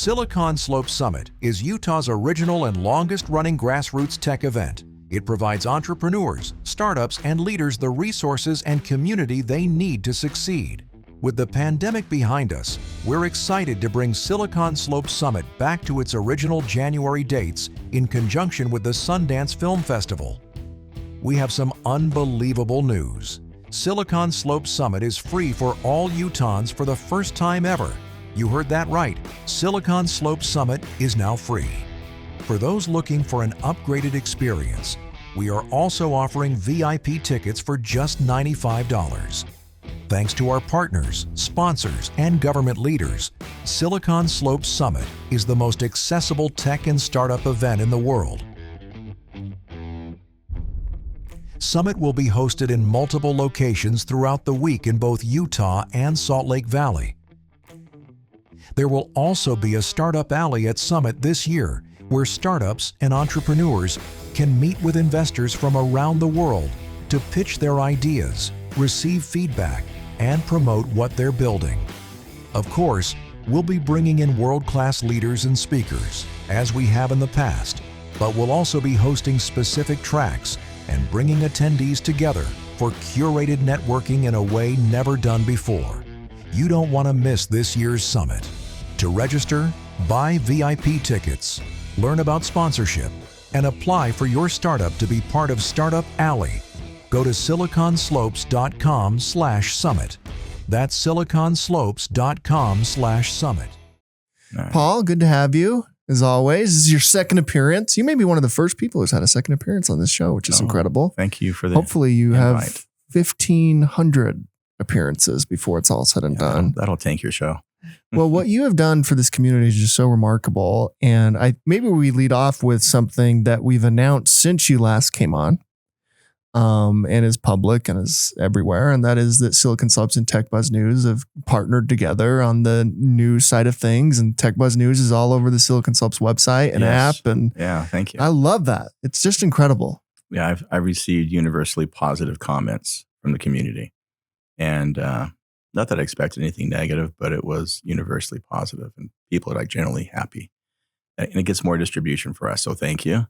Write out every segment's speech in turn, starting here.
Silicon Slopes Summit is Utah's original and longest-running grassroots tech event. It provides entrepreneurs, startups, and leaders the resources and community they need to succeed. With the pandemic behind us, we're excited to bring Silicon Slopes Summit back to its original January dates in conjunction with the Sundance Film Festival. We have some unbelievable news. Silicon Slopes Summit is free for all Utahns for the first time ever. You heard that right. Silicon Slopes Summit is now free. For those looking for an upgraded experience, we are also offering VIP tickets for just $95. Thanks to our partners, sponsors, and government leaders, Silicon Slopes Summit is the most accessible tech and startup event in the world. Summit will be hosted in multiple locations throughout the week in both Utah and Salt Lake Valley. There will also be a Startup Alley at Summit this year, where startups and entrepreneurs can meet with investors from around the world to pitch their ideas, receive feedback, and promote what they're building. Of course, we'll be bringing in world-class leaders and speakers, as we have in the past, but we'll also be hosting specific tracks and bringing attendees together for curated networking in a way never done before. You don't want to miss this year's summit. To register, buy VIP tickets, learn about sponsorship, and apply for your startup to be part of Startup Alley, go to siliconslopes.com/summit. That's siliconslopes.com/summit. Right. Paul, good to have you. As always, this is your second appearance. You may be one of the first people who's had a second appearance on this show, which is incredible. Thank you for that. Hopefully you have 1,500 appearances before it's all said and done. That'll tank your show. Well, what you have done for this community is just so remarkable. And maybe we lead off with something that we've announced since you last came on, and is public and is everywhere. And that is that Silicon Slopes and Tech Buzz News have partnered together on the news side of things. And Tech Buzz News is all over the Silicon Slopes website and app. And yeah, thank you. I love that. It's just incredible. Yeah, I've received universally positive comments from the community. And not that I expected anything negative, but it was universally positive and people are like generally happy. And it gets more distribution for us. So thank you.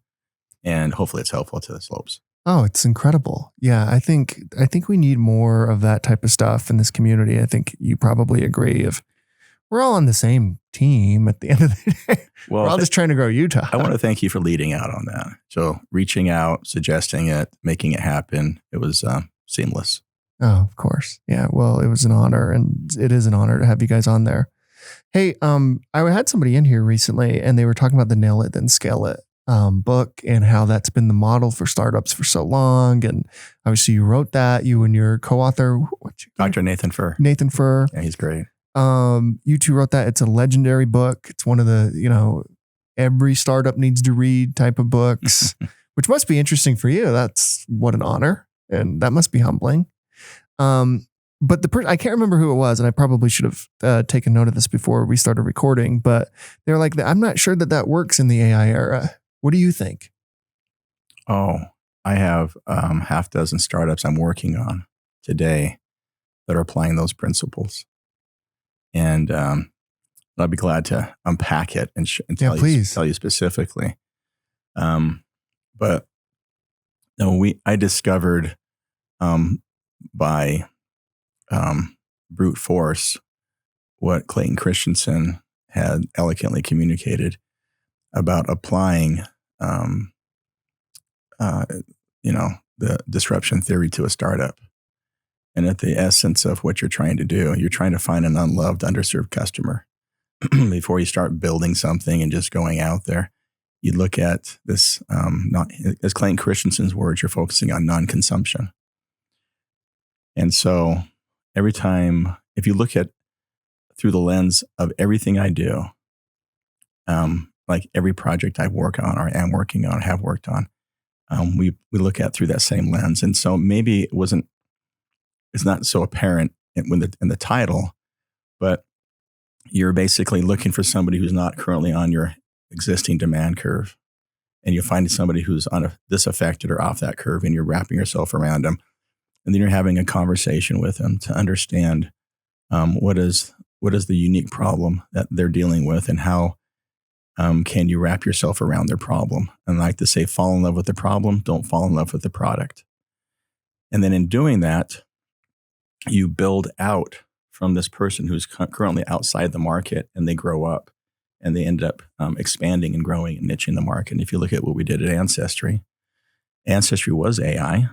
And hopefully it's helpful to the Slopes. Oh, it's incredible. Yeah, I think we need more of that type of stuff in this community. I think you probably agree. If we're all on the same team at the end of the day, we're all just trying to grow Utah. I want to thank you for leading out on that. So reaching out, suggesting it, making it happen. It was seamless. Oh, of course. Yeah. Well, it was an honor, and it is an honor to have you guys on there. Hey, I had somebody in here recently and they were talking about the Nail It Then Scale It book and how that's been the model for startups for so long. And obviously you wrote that, you and your co-author, Dr. Nathan Furr. Nathan Furr. Yeah, he's great. You two wrote that. It's a legendary book. It's one of the, every startup needs to read type of books, which must be interesting for you. That's what an honor. And that must be humbling. But I can't remember who it was, and I probably should have taken note of this before we started recording, but they're like, I'm not sure that works in the AI era. What do you think? Oh, I have half dozen startups I'm working on today that are applying those principles. And I'll be glad to unpack it and tell you specifically. But no, I discovered by brute force what Clayton Christensen had eloquently communicated about applying the disruption theory to a startup. And at the essence of what you're trying to do, you're trying to find an unloved, underserved customer. Before you start building something and just going out there, you look at this, as Clayton Christensen's words, you're focusing on non-consumption. And so every time, if you look at through the lens of everything I do, like every project I work on or am working on, have worked on, we look at through that same lens. And so maybe it's not so apparent in the title, but you're basically looking for somebody who's not currently on your existing demand curve. And you find somebody who's disaffected or off that curve, and you're wrapping yourself around them. And then you're having a conversation with them to understand what is the unique problem that they're dealing with, and how can you wrap yourself around their problem? And I like to say, fall in love with the problem, don't fall in love with the product. And then in doing that, you build out from this person who's currently outside the market, and they grow up and they end up expanding and growing and niching the market. And if you look at what we did at Ancestry was AI,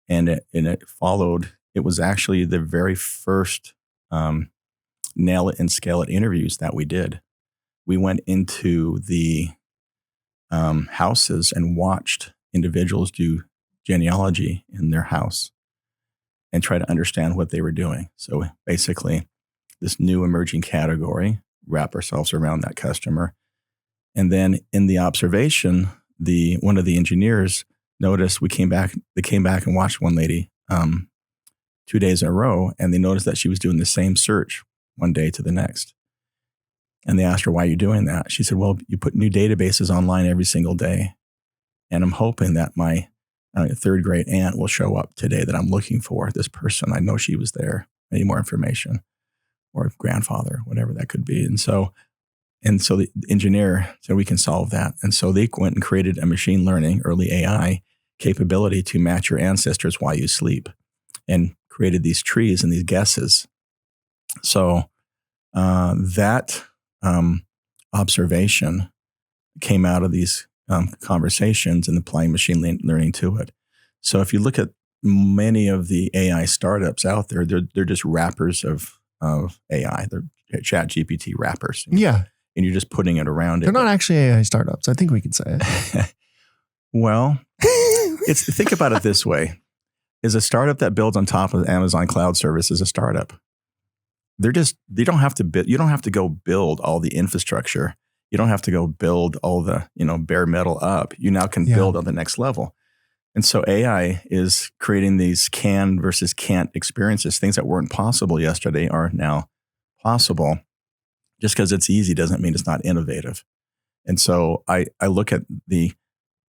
and it followed. It was actually the very first nail it and scale it interviews that we did. We went into the houses and watched individuals do genealogy in their house and try to understand what they were doing. So basically, this new emerging category, wrap ourselves around that customer. And then in the observation, one of the engineers noticed they came back and watched one lady 2 days in a row, and they noticed that she was doing the same search one day to the next. And they asked her, why are you doing that? She said, well, you put new databases online every single day. And I'm hoping that my third great aunt will show up today that I'm looking for. This person, I know she was there. I need more information, or grandfather, whatever that could be. And so the engineer said, we can solve that. And so they went and created a machine learning, early AI capability to match your ancestors while you sleep, and created these trees and these guesses. So that observation came out of these conversations and applying machine learning to it. So if you look at many of the AI startups out there, they're just wrappers of AI. They're Chat GPT wrappers. Yeah. And you're just putting it around it. They're not actually AI startups. I think we can say it. Well, think about it this way. Is a startup that builds on top of Amazon Cloud Services a startup? You don't have to go build all the infrastructure. You don't have to go build all the, bare metal up. You now can build on the next level. And so AI is creating these can versus can't experiences. Things that weren't possible yesterday are now possible. Just because it's easy doesn't mean it's not innovative. And so I look at the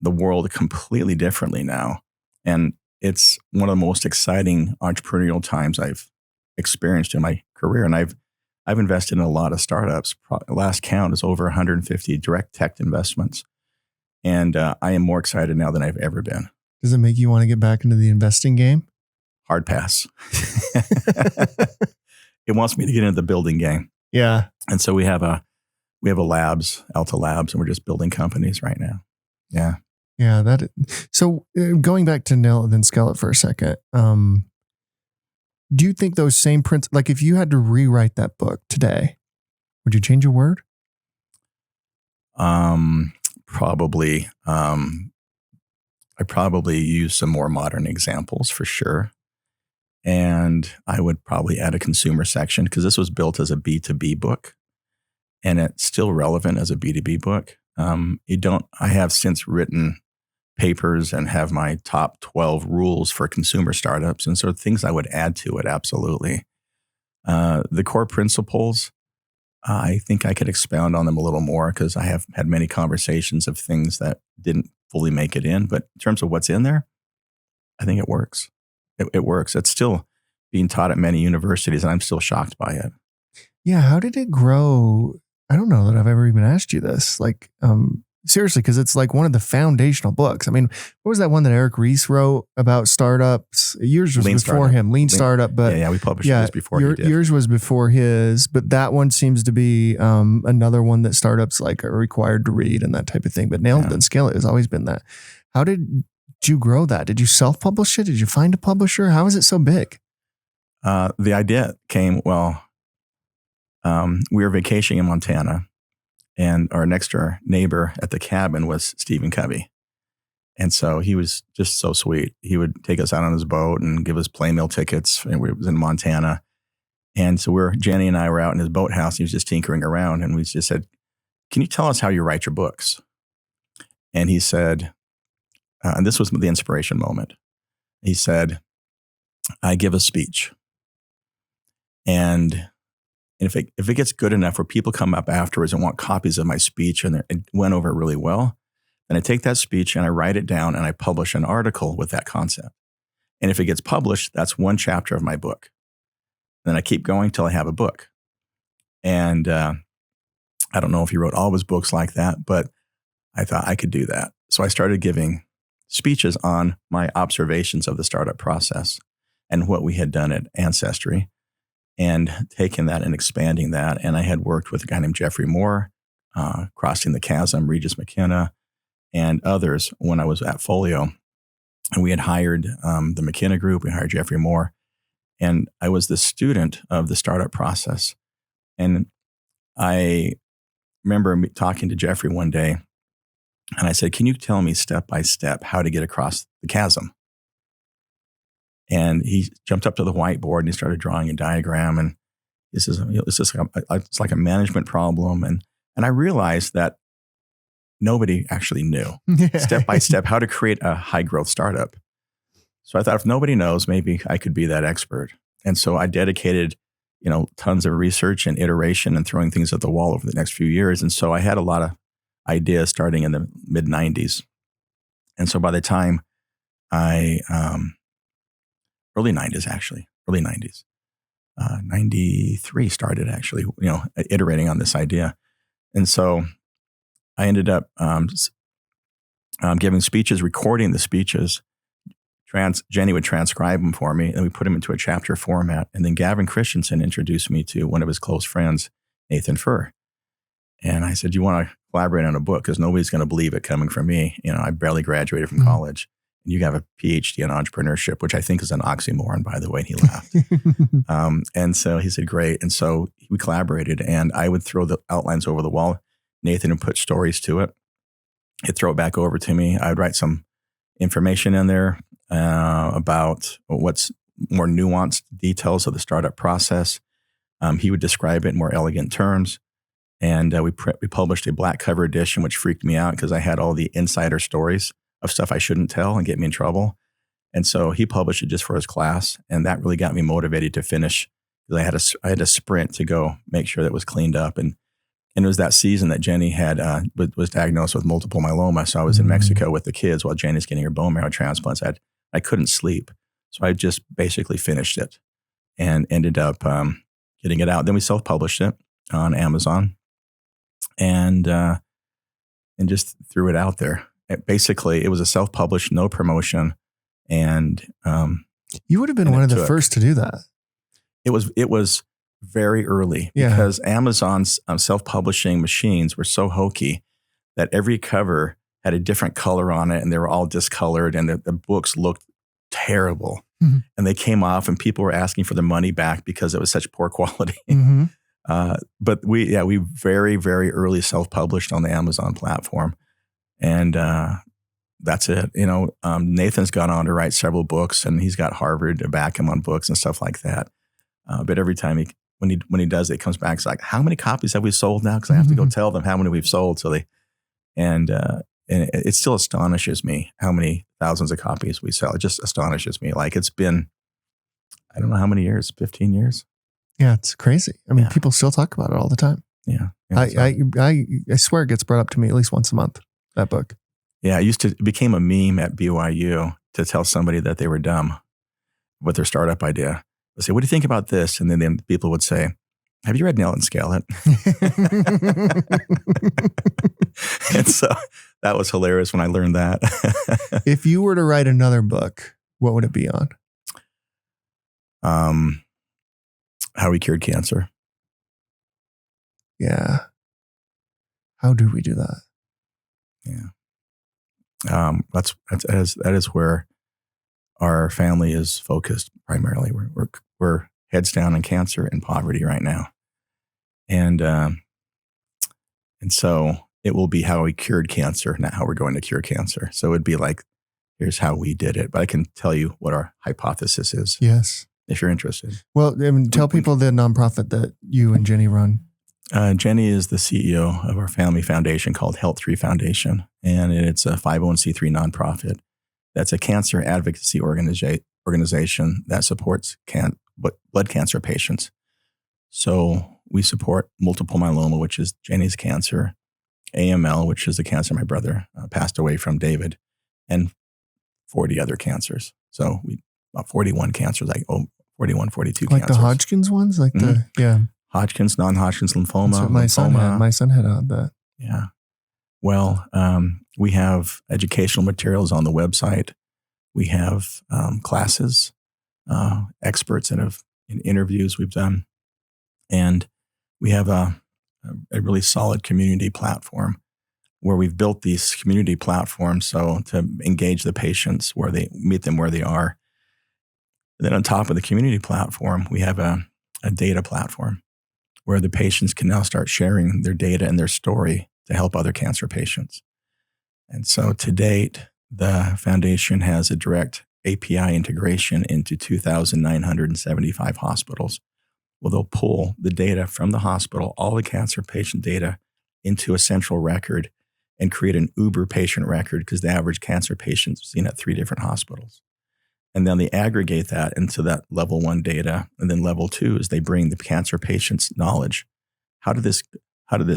world completely differently now. And it's one of the most exciting entrepreneurial times I've experienced in my career. And I've invested in a lot of startups. Last count is over 150 direct tech investments. And I am more excited now than I've ever been. Does it make you want to get back into the investing game? Hard pass. It wants me to get into the building game. Yeah. And so we have a labs, Alta Labs, and we're just building companies right now. Yeah. Yeah. So going back to nail it then scale it for a second. Do you think those same principles, like if you had to rewrite that book today, would you change a word? Probably. I probably use some more modern examples for sure. And I would probably add a consumer section, because this was built as a B2B book and it's still relevant as a B2B book. I have since written papers and have my top 12 rules for consumer startups. And so things I would add to it. Absolutely. The core principles, I think I could expound on them a little more, because I have had many conversations of things that didn't fully make it in. But in terms of what's in there, I think it works. It works. It's still being taught at many universities, and I'm still shocked by it. Yeah. How did it grow? I don't know that I've ever even asked you this. Like, seriously, because it's like one of the foundational books. I mean, what was that one that Eric Ries wrote about startups? Yours was before him, Lean Startup. But yeah, we published this before he did. Yours was before his, but that one seems to be another one that startups like are required to read and that type of thing. But Nailed It and Scale It has always been that. How did you grow that? Did you self-publish it? Did you find a publisher? How is it so big? The idea came, we were vacationing in Montana, and our next door neighbor at the cabin was Stephen Covey. And so he was just so sweet. He would take us out on his boat and give us plane meal tickets. And we was in Montana. And so Jenny and I were out in his boathouse. He was just tinkering around. And we just said, can you tell us how you write your books? And he said, and this was the inspiration moment. He said, I give a speech. And if it gets good enough where people come up afterwards and want copies of my speech and it went over really well, then I take that speech and I write it down and I publish an article with that concept. And if it gets published, that's one chapter of my book. Then I keep going till I have a book. And I don't know if he wrote all of his books like that, but I thought I could do that. So I started giving speeches on my observations of the startup process and what we had done at Ancestry, and taking that and expanding that. And I had worked with a guy named Jeffrey Moore, Crossing the Chasm, Regis McKenna, and others when I was at Folio. And we had hired the McKenna Group, we hired Jeffrey Moore, and I was the student of the startup process. And I remember talking to Jeffrey one day, and I said, can you tell me step by step how to get across the chasm? And he jumped up to the whiteboard and he started drawing a diagram. And he says, it's like a management problem. And I realized that nobody actually knew step by step how to create a high growth startup. So I thought, if nobody knows, maybe I could be that expert. And so I dedicated, tons of research and iteration and throwing things at the wall over the next few years. And so I had a lot of ideas starting in the mid 90s. And so by the time early 90s, 93 started actually, iterating on this idea. And so I ended up giving speeches, recording the speeches. Jenny would transcribe them for me, and we put them into a chapter format. And then Gavin Christensen introduced me to one of his close friends, Nathan Furr. And I said, do you want to collaborate on a book? Because nobody's going to believe it coming from me. I barely graduated from college. And you have a PhD in entrepreneurship, which I think is an oxymoron, by the way. And he laughed. And so he said, great. And so we collaborated, and I would throw the outlines over the wall. Nathan would put stories to it. He'd throw it back over to me. I would write some information in there about what's more nuanced details of the startup process. He would describe it in more elegant terms. And we published a black cover edition, which freaked me out because I had all the insider stories of stuff I shouldn't tell and get me in trouble. And so he published it just for his class. And that really got me motivated to finish, because I had a sprint to go make sure that it was cleaned up. And it was that season that Jenny had was diagnosed with multiple myeloma. So I was in Mexico with the kids while Jenny's getting her bone marrow transplants. I couldn't sleep. So I just basically finished it and ended up getting it out. Then we self-published it on Amazon and just threw it out there. It was a self-published, no promotion. And you would have been one of the first to do that. It was very early because Amazon's self-publishing machines were so hokey that every cover had a different color on it, and they were all discolored, and the books looked terrible. Mm-hmm. And they came off, and people were asking for the money back because it was such poor quality. Mm-hmm. But we very, very early self-published on the Amazon platform. And that's it. Nathan's gone on to write several books, and he's got Harvard to back him on books and stuff like that. But every time when he does it, he comes back, it's like, how many copies have we sold now? Because I have to go tell them how many we've sold. So and it still astonishes me how many thousands of copies we sell. It just astonishes me. Like, it's been, I don't know how many years, 15 years. Yeah, it's crazy. I mean, people still talk about it all the time. Yeah. I swear it gets brought up to me at least once a month, that book. Yeah, it became a meme at BYU to tell somebody that they were dumb with their startup idea. They'd say, what do you think about this? And then people would say, have you read Nail It and Scale It? And so that was hilarious when I learned that. If you were to write another book, what would it be on? How we cured cancer. Yeah. How do we do that? Yeah. That is where our family is focused primarily. We're heads down in cancer and poverty right now. And so it will be how we cured cancer, not how we're going to cure cancer. So it'd be like, here's how we did it. But I can tell you what our hypothesis is. Yes. If you're interested. Well, tell people the nonprofit that you and Jenny run. Jenny is the CEO of our family foundation called Health 3 Foundation. And it's a 501c3 nonprofit. That's a cancer advocacy organization that supports blood cancer patients. So we support multiple myeloma, which is Jenny's cancer, AML, which is the cancer my brother passed away from, David, and 40 other cancers. So about 41 cancers, 41, 42 like cancers. The Hodgkin's ones? Hodgkin's, non-Hodgkin's lymphoma. That's what my son had. My son had that. Yeah. Well, we have educational materials on the website. We have classes, experts in interviews we've done. And we have a really solid community platform where we've built these community platforms so to engage the patients, where they meet them where they are. And then on top of the community platform, we have a data platform where the patients can now start sharing their data and their story to help other cancer patients. And so to date, the foundation has a direct API integration into 2,975 hospitals. Well, they'll pull the data from the hospital, all the cancer patient data, into a central record and create an Uber patient record, because the average cancer patient is seen at 3 different hospitals. And then they aggregate that into that level 1 data. And then level 2 is they bring the cancer patient's knowledge. How did this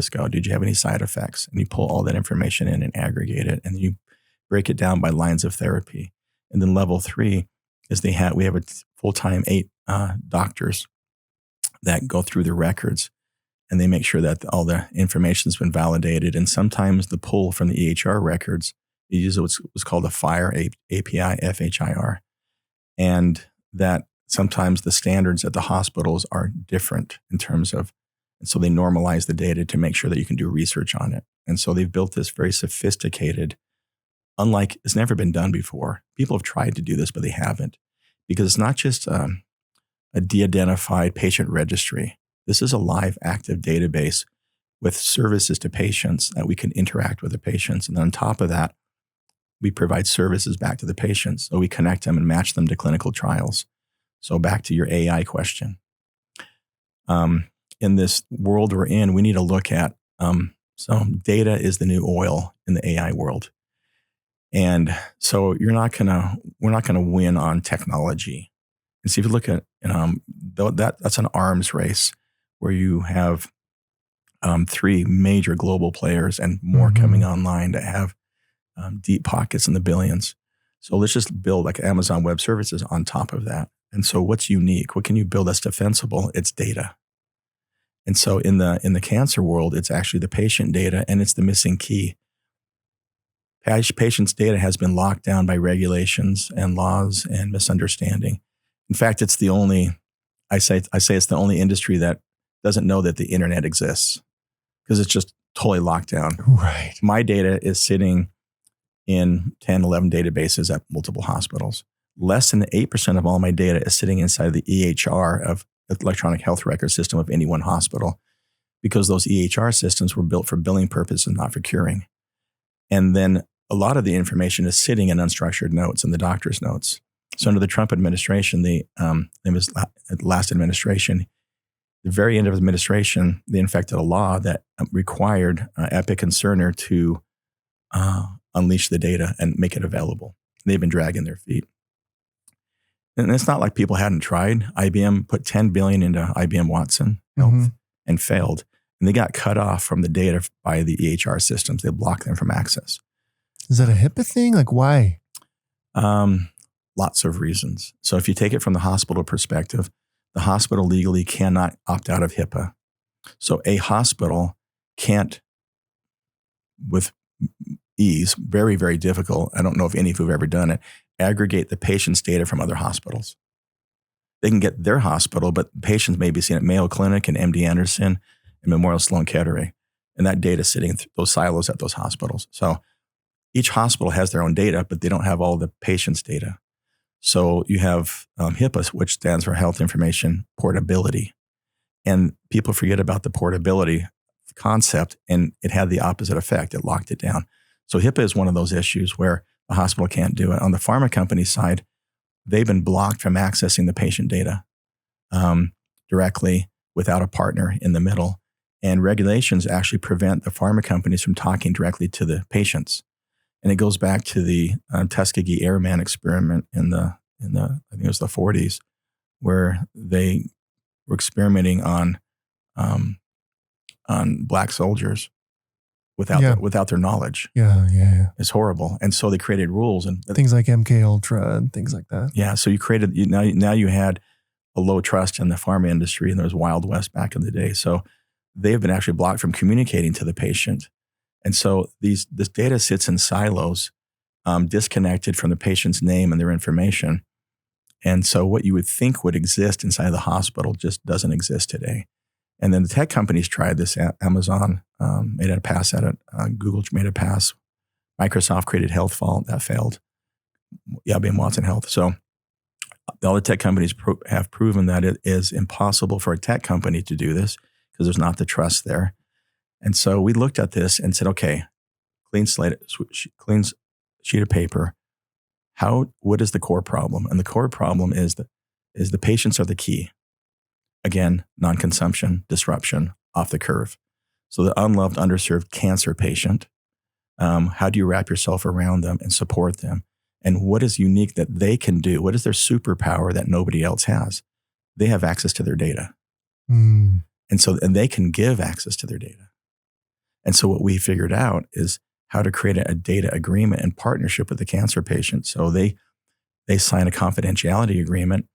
go? Did you have any side effects? And you pull all that information in and aggregate it. And then you break it down by lines of therapy. And then level 3 is we have a full-time 8 doctors that go through the records, and they make sure that all the information has been validated. And sometimes the pull from the EHR records, you use what's called a FHIR, API, FHIR. And that sometimes the standards at the hospitals are different in terms of, and so they normalize the data to make sure that you can do research on it. And so they've built this very sophisticated, unlike it's never been done before. People have tried to do this, but they haven't, because it's not just a de-identified patient registry. This is a live, active database with services to patients that we can interact with the patients. And then on top of that, we provide services back to the patients. So we connect them and match them to clinical trials. So back to your AI question. In this world we're in, we need to look at, so data is the new oil in the AI world. And so we're not gonna win on technology. And so if you look at, that's an arms race where you have 3 major global players and more coming online that have deep pockets in the billions. So let's just build like Amazon Web Services on top of that. And so what's unique? What can you build that's defensible? It's data. And so in the cancer world, it's actually the patient data, and it's the missing key. Patient's data has been locked down by regulations and laws and misunderstanding. In fact, it's the only, I say it's the only industry that doesn't know that the internet exists, because it's just totally locked down. Right. My data is sitting in 10, 11 databases at multiple hospitals. Less than 8% of all my data is sitting inside the EHR of electronic health record system of any one hospital, because those EHR systems were built for billing purposes, not for curing. And then a lot of the information is sitting in unstructured notes in the doctor's notes. So under the Trump administration, the last administration, the very end of administration, they enacted a law that required Epic and Cerner to unleash the data and make it available. They've been dragging their feet. And it's not like people hadn't tried. IBM put $10 billion into IBM Watson Health and failed. And they got cut off from the data by the EHR systems. They blocked them from access. Is that a HIPAA thing? Like why? Lots of reasons. So if you take it from the hospital perspective, the hospital legally cannot opt out of HIPAA. So a hospital can't, with ease, very, very difficult, I don't know if any of you have ever done it, aggregate the patient's data from other hospitals. They can get their hospital, but patients may be seen at Mayo Clinic and MD Anderson and Memorial Sloan Kettering, and that data sitting in those silos at those hospitals. So each hospital has their own data, but they don't have all the patient's data. So you have HIPAA, which stands for Health Information Portability. And people forget about the portability concept, and it had the opposite effect. It locked it down. So HIPAA is one of those issues where the hospital can't do it. On the pharma company side, they've been blocked from accessing the patient data directly without a partner in the middle. And regulations actually prevent the pharma companies from talking directly to the patients. And it goes back to the Tuskegee Airman experiment in the I think it was the 40s, where they were experimenting on black soldiers without their knowledge. Yeah. It's horrible. And so they created rules and things like MK Ultra and things like that. Yeah. So you created now you had a low trust in the pharma industry, and there was Wild West back in the day. So they've been actually blocked from communicating to the patient. And so this data sits in silos, disconnected from the patient's name and their information. And so what you would think would exist inside the hospital just doesn't exist today. And then the tech companies tried this. Amazon made a pass at it. Google made a pass. Microsoft created Health Vault. That failed. IBM Watson Health. So all the tech companies have proven that it is impossible for a tech company to do this because there's not the trust there. And so we looked at this and said, okay, clean sheet of paper. What is the core problem? And the core problem is the patients are the key. Again, non-consumption, disruption, off the curve. So the unloved, underserved cancer patient, how do you wrap yourself around them and support them? And what is unique that they can do? What is their superpower that nobody else has? They have access to their data. And they can give access to their data. And so what we figured out is how to create a data agreement in partnership with the cancer patient. So they sign a confidentiality agreement,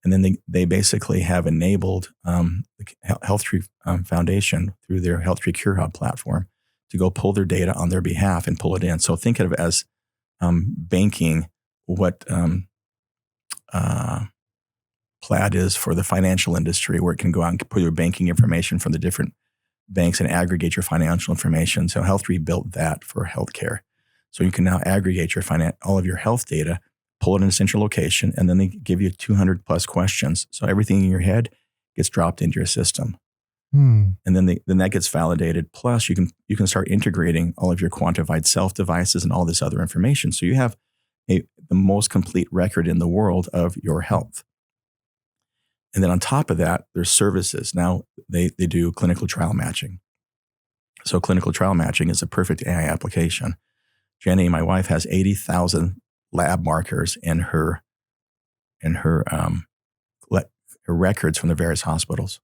and then they basically have enabled the HealthTree Foundation through their HealthTree Cure Hub platform to go pull their data on their behalf and pull it in. So think of it as banking, what Plaid is for the financial industry, where it can go out and put your banking information from the different banks and aggregate your financial information. So HealthTree built that for healthcare. So you can now aggregate your all of your health data, pull it in a central location, and then they give you 200 plus questions. So everything in your head gets dropped into your system. And then that gets validated. Plus you can start integrating all of your quantified self devices and all this other information. So you have the most complete record in the world of your health. And then on top of that, there's services. Now they do clinical trial matching. So clinical trial matching is a perfect AI application. Jenny, my wife, has 80,000 lab markers in her records from the various hospitals.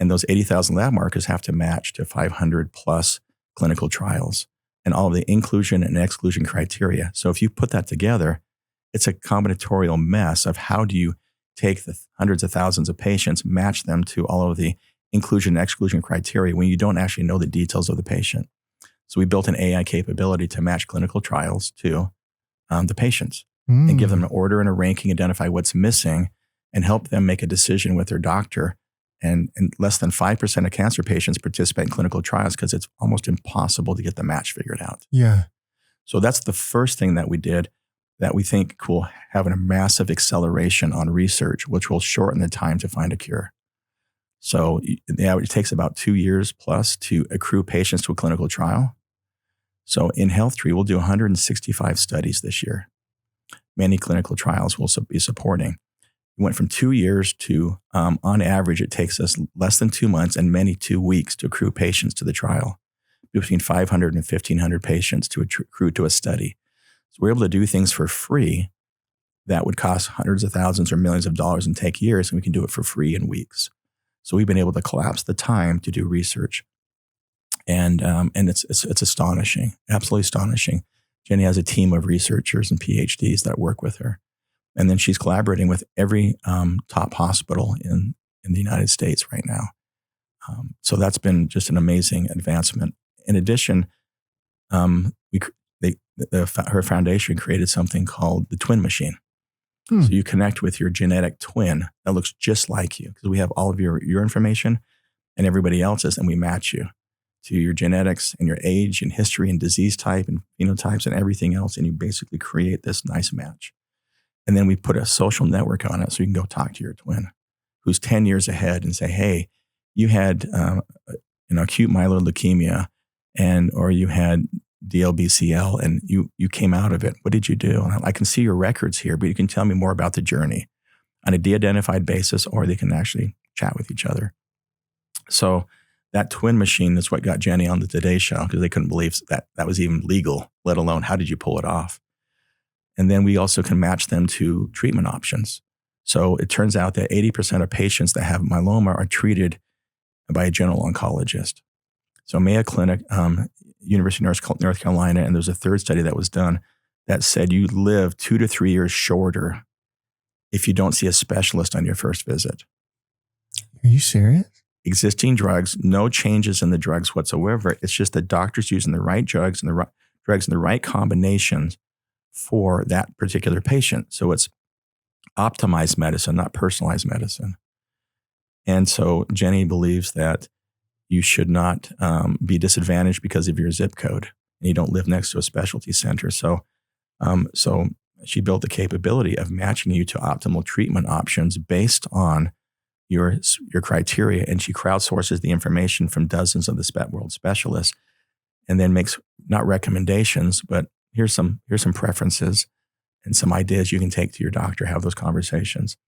And those 80,000 lab markers have to match to 500 plus clinical trials and all of the inclusion and exclusion criteria. So if you put that together, it's a combinatorial mess of how do you take the hundreds of thousands of patients, match them to all of the inclusion and exclusion criteria when you don't actually know the details of the patient. So we built an AI capability to match clinical trials to the patients and give them an order and a ranking, identify what's missing, and help them make a decision with their doctor. And less than 5% of cancer patients participate in clinical trials because it's almost impossible to get the match figured out. Yeah. So that's the first thing that we did that we think will have a massive acceleration on research, which will shorten the time to find a cure. So it takes about 2 years plus to accrue patients to a clinical trial. So in HealthTree, we'll do 165 studies this year. Many clinical trials will be supporting. We went from 2 years to, on average, it takes us less than 2 months and many 2 weeks to accrue patients to the trial, between 500 and 1,500 patients to accrue to a study. So we're able to do things for free that would cost hundreds of thousands or millions of dollars and take years, and we can do it for free in weeks. So we've been able to collapse the time to do research. And it's astonishing, absolutely astonishing. Jenny has a team of researchers and PhDs that work with her. And then she's collaborating with every top hospital in the United States right now. So that's been just an amazing advancement. In addition, her foundation created something called the twin machine. So you connect with your genetic twin that looks just like you, because we have all of your information and everybody else's, and we match you to your genetics and your age and history and disease type and phenotypes and everything else. And you basically create this nice match. And then we put a social network on it so you can go talk to your twin who's 10 years ahead and say, hey, you had acute myeloid leukemia or you had DLBCL and you came out of it. What did you do? And I can see your records here, but you can tell me more about the journey on a de-identified basis, or they can actually chat with each other. So that twin machine is what got Jenny on the Today Show, because they couldn't believe that was even legal, let alone how did you pull it off? And then we also can match them to treatment options. So it turns out that 80% of patients that have myeloma are treated by a general oncologist. So Mayo Clinic, University of North Carolina, and there's a third study that was done that said you live 2 to 3 years shorter if you don't see a specialist on your first visit. Are you serious? Existing drugs, no changes in the drugs whatsoever. It's just the doctors using the right drugs and the right combinations for that particular patient. So it's optimized medicine, not personalized medicine. And so Jenny believes that you should not be disadvantaged because of your zip code and you don't live next to a specialty center. So she built the capability of matching you to optimal treatment options based on your criteria. And she crowdsources the information from dozens of the world specialists and then makes not recommendations, but here's some preferences and some ideas you can take to your doctor, have those conversations.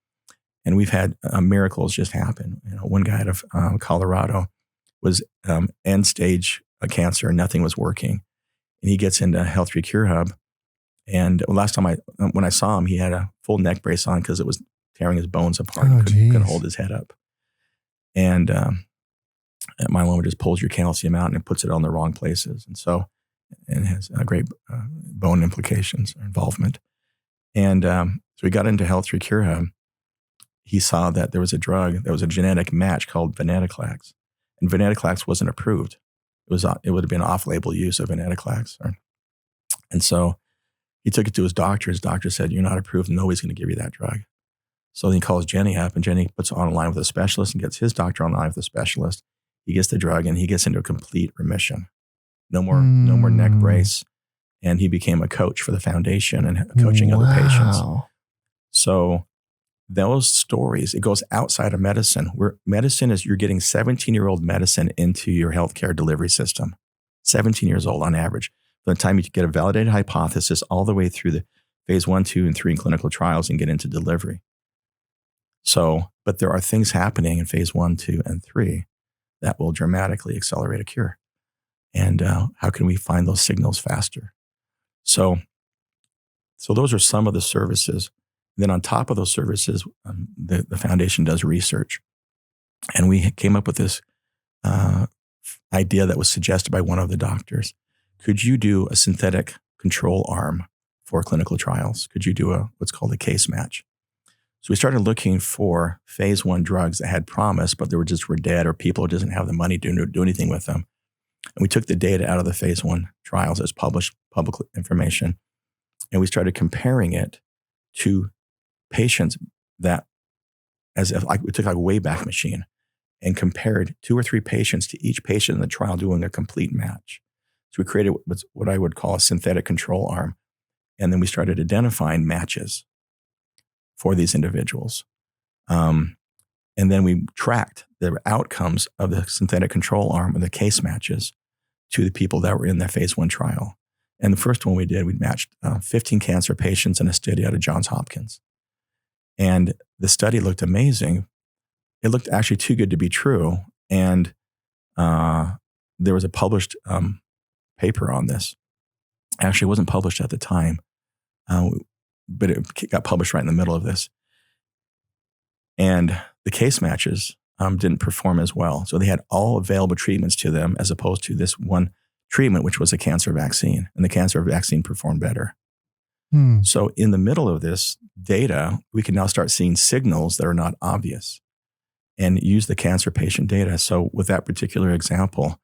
And we've had miracles just happen. One guy out of Colorado was end stage cancer and nothing was working. And he gets into Health Tree Cure Hub. And last time when I saw him, he had a full neck brace on because it was tearing his bones apart. He couldn't hold his head up. And myeloma just pulls your calcium out and it puts it on the wrong places. And has great bone implications or involvement. And so we got into Health Tree Cure Hub. He saw that there was a drug that was a genetic match called venetoclax. And venetoclax wasn't approved. It would have been off-label use of venetoclax. And so he took it to his doctor. His doctor said, "You're not approved. Nobody's going to give you that drug." So then he calls Jenny up, and Jenny puts it online with a specialist and gets his doctor online with a specialist. He gets the drug, and he gets into a complete remission. No more neck brace. And he became a coach for the foundation and coaching other patients. So those stories, it goes outside of medicine. Where medicine is, you're getting 17-year-old medicine into your healthcare delivery system. 17 years old on average. From the time you get a validated hypothesis all the way through the phase 1, 2, and 3 in clinical trials and get into delivery. So, but there are things happening in phase 1, 2, and 3 that will dramatically accelerate a cure. And how can we find those signals faster? So those are some of the services. Then on top of those services, the foundation does research. And we came up with this idea that was suggested by one of the doctors. Could you do a synthetic control arm for clinical trials? Could you do what's called a case match? So we started looking for phase 1 drugs that had promise, but they were dead or people who didn't have the money to do anything with them. And we took the data out of the phase 1 trials as published public information, and we started comparing it to patients that, as if we took a Wayback Machine and compared 2 or 3 patients to each patient in the trial doing a complete match. So we created what I would call a synthetic control arm. And then we started identifying matches for these individuals. And then we tracked the outcomes of the synthetic control arm of the case matches to the people that were in their phase 1 trial. And the first one we did, we matched 15 cancer patients in a study out of Johns Hopkins. And the study looked amazing. It looked actually too good to be true. And there was a published paper on this. Actually, it wasn't published at the time, but it got published right in the middle of this. And the case matches didn't perform as well. So they had all available treatments to them as opposed to this one treatment, which was a cancer vaccine. And the cancer vaccine performed better. So in the middle of this data, we can now start seeing signals that are not obvious and use the cancer patient data. So with that particular example,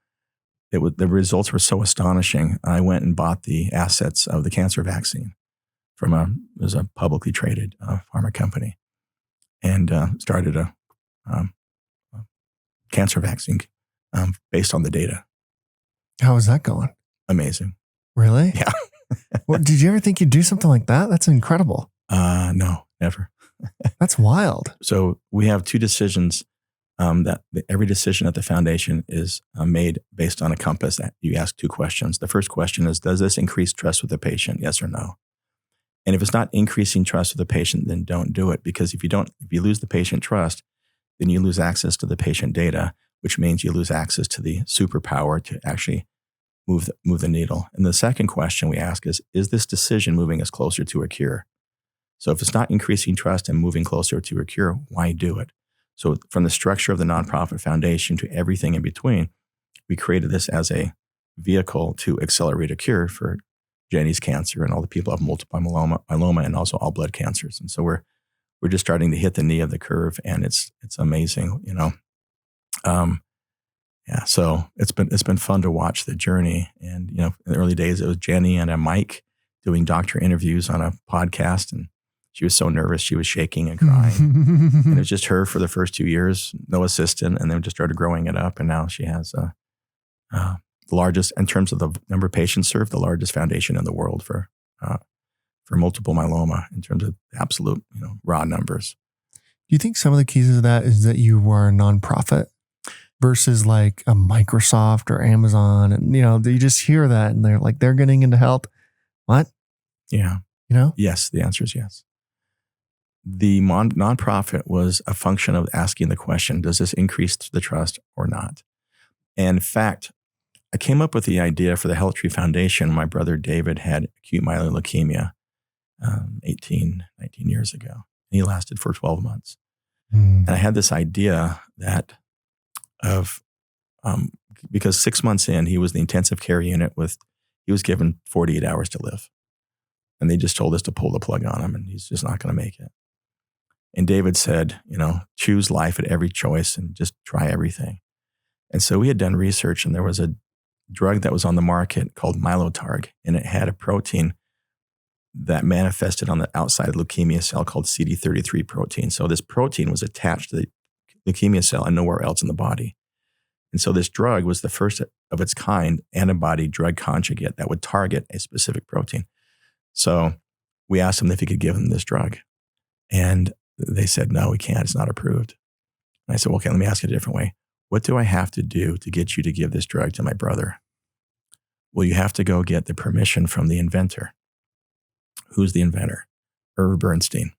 the results were so astonishing. I went and bought the assets of the cancer vaccine from a publicly traded pharma company and started a cancer vaccine based on the data. How is that going? Amazing. Really? Yeah. Well, did you ever think you'd do something like that? That's incredible. No, never. That's wild. So we have 2 decisions that every decision at the foundation is made based on a compass that you ask 2 questions. The first question is, does this increase trust with the patient? Yes or no? And if it's not increasing trust with the patient, then don't do it. Because if you lose the patient trust, then you lose access to the patient data, which means you lose access to the superpower to actually move the needle. And the second question we ask is this decision moving us closer to a cure? So if it's not increasing trust and moving closer to a cure, why do it? So from the structure of the nonprofit foundation to everything in between, we created this as a vehicle to accelerate a cure for Jenny's cancer and all the people who have multiple myeloma and also all blood cancers. And so we're we're just starting to hit the knee of the curve, and it's amazing, Yeah, so it's been fun to watch the journey. And in the early days, it was Jenny and a Mike doing doctor interviews on a podcast, and she was so nervous, she was shaking and crying. And it was just her for the first 2 years, no assistant, and then just started growing it up. And now she has the largest, in terms of the number of patients served, the largest foundation in the world for multiple myeloma in terms of absolute, raw numbers. Do you think some of the keys of that is that you are a nonprofit versus like a Microsoft or Amazon? And, you just hear that and they're getting into health. What? Yeah. Yes. The answer is yes. The nonprofit was a function of asking the question, does this increase the trust or not? And in fact, I came up with the idea for the Health Tree Foundation. My brother David had acute myeloid leukemia 19 years ago. And he lasted for 12 months. And I had this idea because 6 months in, he was in the intensive care unit he was given 48 hours to live. And they just told us to pull the plug on him, and he's just not going to make it. And David said, choose life at every choice and just try everything. And so we had done research, and there was a drug that was on the market called Mylotarg, and it had a protein that manifested on the outside of the leukemia cell called CD33 protein. So this protein was attached to the leukemia cell and nowhere else in the body. And so this drug was the first of its kind antibody drug conjugate that would target a specific protein. So we asked them if he could give them this drug. And they said, no, we can't. It's not approved. And I said, well, okay, let me ask it a different way. What do I have to do to get you to give this drug to my brother? Well, you have to go get the permission from the inventor. Who's the inventor? Irv Bernstein.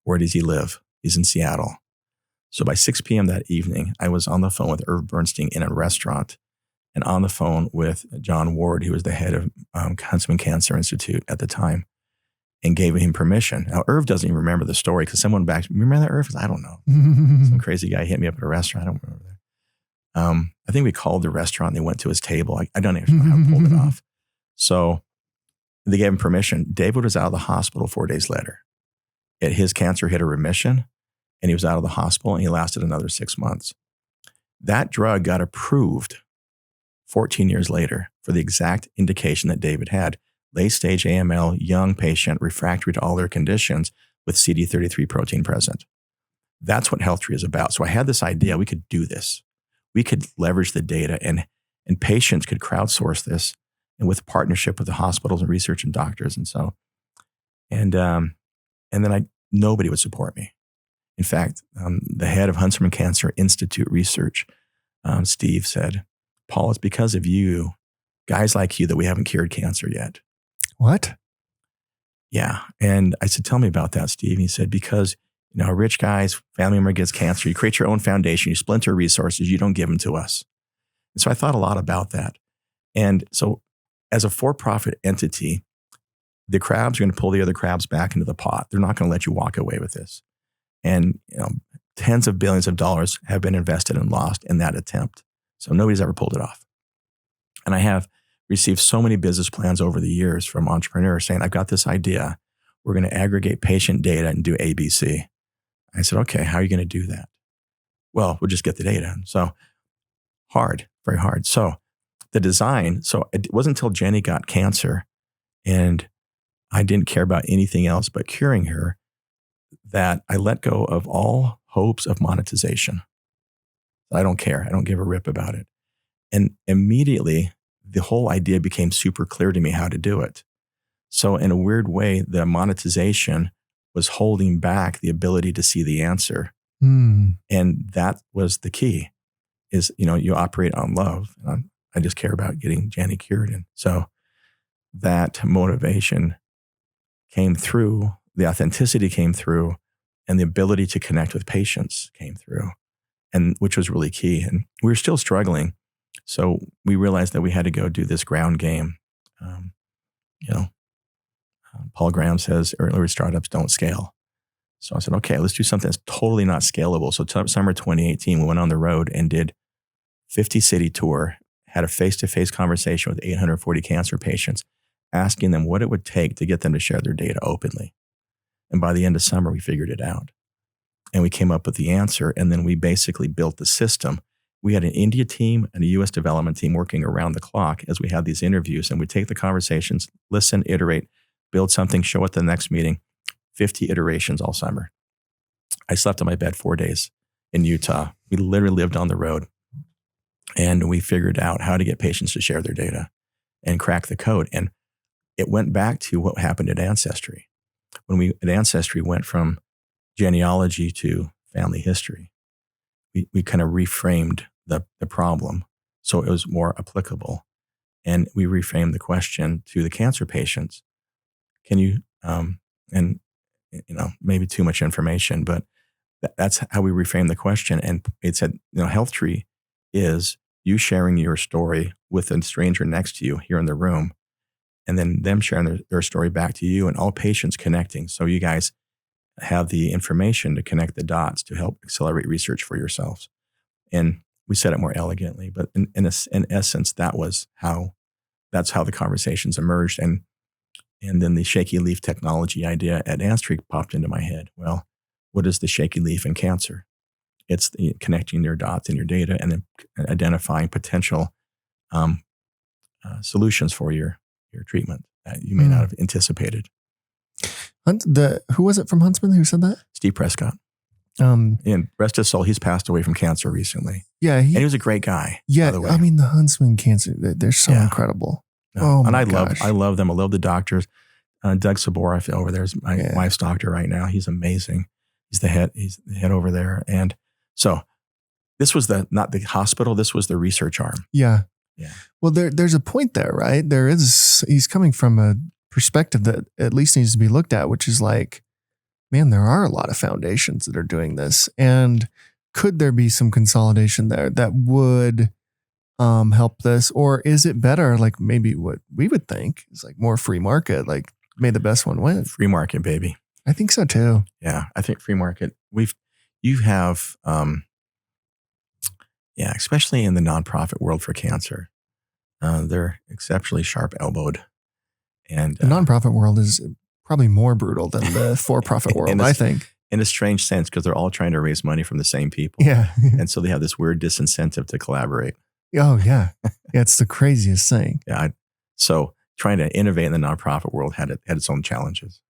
Where does he live? He's in Seattle. So by 6 p.m. that evening, I was on the phone with Irv Bernstein in a restaurant and on the phone with John Ward, who was the head of Huntsman Cancer Institute at the time, and gave him permission. Now, Irv doesn't even remember the story because someone back, remember that, Irv? I don't know. Some crazy guy hit me up at a restaurant. I don't remember that. I think we called the restaurant and they went to his table. I don't even know how I pulled it off. So they gave him permission. David was out of the hospital 4 days later. His cancer hit a remission and he was out of the hospital and he lasted another 6 months. That drug got approved 14 years later for the exact indication that David had. Late stage AML, young patient, refractory to all their conditions with CD33 protein present. That's what Health Tree is about. So I had this idea, we could do this. We could leverage the data and patients could crowdsource this, and with partnership with the hospitals and research and doctors. And then nobody would support me. In fact, the head of Huntsman Cancer Institute Research, Steve, said, Paul, it's because of you, guys like you, that we haven't cured cancer yet. What? Yeah. And I said, tell me about that, Steve. And he said, because a rich guy's family member gets cancer, you create your own foundation, you splinter resources, you don't give them to us. And so I thought a lot about that. And so as a for-profit entity, the crabs are going to pull the other crabs back into the pot. They're not going to let you walk away with this. And tens of billions of dollars have been invested and lost in that attempt. So nobody's ever pulled it off. And I have received so many business plans over the years from entrepreneurs saying, I've got this idea. We're going to aggregate patient data and do ABC. I said, okay, how are you going to do that? Well, we'll just get the data. So hard, very hard. So the design, so it wasn't until Jenny got cancer and I didn't care about anything else but curing her that I let go of all hopes of monetization. I don't care. I don't give a rip about it. And immediately, the whole idea became super clear to me how to do it. So in a weird way, the monetization was holding back the ability to see the answer. And that was the key is, you operate on love. I just care about getting Jenny cured. And so that motivation came through, the authenticity came through, and the ability to connect with patients came through, and which was really key. And we were still struggling. So we realized that we had to go do this ground game. Paul Graham says early startups don't scale. So I said, okay, let's do something that's totally not scalable. So summer 2018, we went on the road and did 50 city tour, had a face-to-face conversation with 840 cancer patients, asking them what it would take to get them to share their data openly. And by the end of summer, we figured it out. And we came up with the answer. And then we basically built the system. We had an India team and a US development team working around the clock as we had these interviews. And we take the conversations, listen, iterate, build something, show it at the next meeting, 50 iterations all summer. I slept in my bed 4 days in Utah. We literally lived on the road. And we figured out how to get patients to share their data and crack the code. And it went back to what happened at Ancestry. When we at Ancestry went from genealogy to family history, we kind of reframed the problem so it was more applicable. And we reframed the question to the cancer patients. Can you, and maybe too much information, but that's how we reframed the question. And it said, Health Tree is you sharing your story with a stranger next to you here in the room, and then them sharing their story back to you, and all patients connecting. So you guys have the information to connect the dots to help accelerate research for yourselves. And we said it more elegantly, but in essence, that's how the conversations emerged. And then the shaky leaf technology idea at Ancestry popped into my head. Well, what is the shaky leaf in cancer? It's connecting your dots in your data and then identifying potential solutions for your treatment that you may not have anticipated. Who was it from Huntsman who said that? Steve Prescott. And rest his soul, he's passed away from cancer recently. Yeah. And he was a great guy. Yeah. By the way. I mean, the Huntsman cancer, they're so incredible. No. Oh my and gosh. I love them. I love the doctors. Doug Sabora over there is my wife's doctor right now. He's amazing. He's the head over there. And so this was not the hospital. This was the research arm. Yeah. Yeah. Well, there's a point there, right? He's coming from a perspective that at least needs to be looked at, which is like, man, there are a lot of foundations that are doing this. And could there be some consolidation there that would help this? Or is it better, like maybe what we would think is like more free market, like may the best one win? Free market, baby. I think so too. Yeah, I think free market. You have, especially in the nonprofit world for cancer, they're exceptionally sharp-elbowed. And the nonprofit world is probably more brutal than the for-profit world, I think. In a strange sense, because they're all trying to raise money from the same people. Yeah. And so they have this weird disincentive to collaborate. Oh, yeah. Yeah, it's the craziest thing. Yeah. So trying to innovate in the nonprofit world had its own challenges.